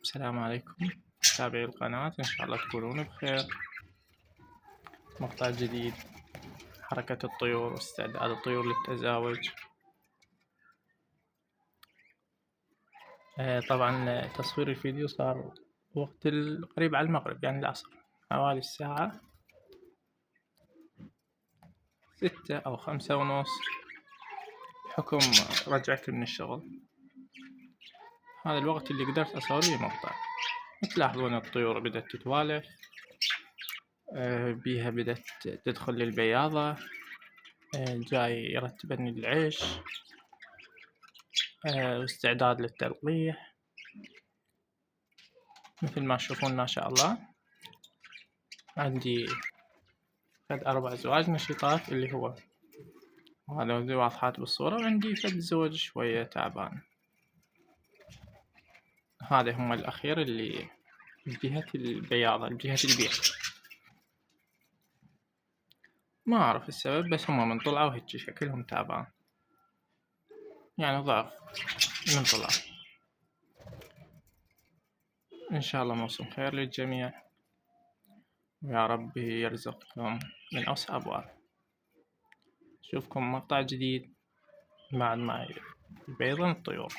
السلام عليكم متابعي القناة، إن شاء الله تكونون بخير. مقطع جديد، حركة الطيور واستعداد الطيور للتزاوج. طبعا تصوير الفيديو صار وقت قريب على المغرب، يعني العصر، حوالي الساعة 6 أو 5:30 بحكم رجعتي من الشغل. هذا الوقت اللي قدرت أصور فيه مقطع. تلاحظون الطيور بدأت تتوالف، بيها بدأت تدخل للبياضة، جاي يرتبن العيش، واستعداد للتلقيح. مثل ما تشوفون ما شاء الله، عندي فد 4 أزواج نشيطات اللي هو هذول واضحات بالصورة، وعندي فد زوج شوية تعبان. هذا هم الأخير اللي بجهة البياضة، بجهة البيض. ما أعرف السبب، بس هم من طلعوا هيجي شكلهم تعبان، يعني ضعف من طلع. إن شاء الله موسم خير للجميع، ويا رب يرزقكم من أوسع أبواب. أشوفكم مقطع جديد بعد ما يبيضن الطيور.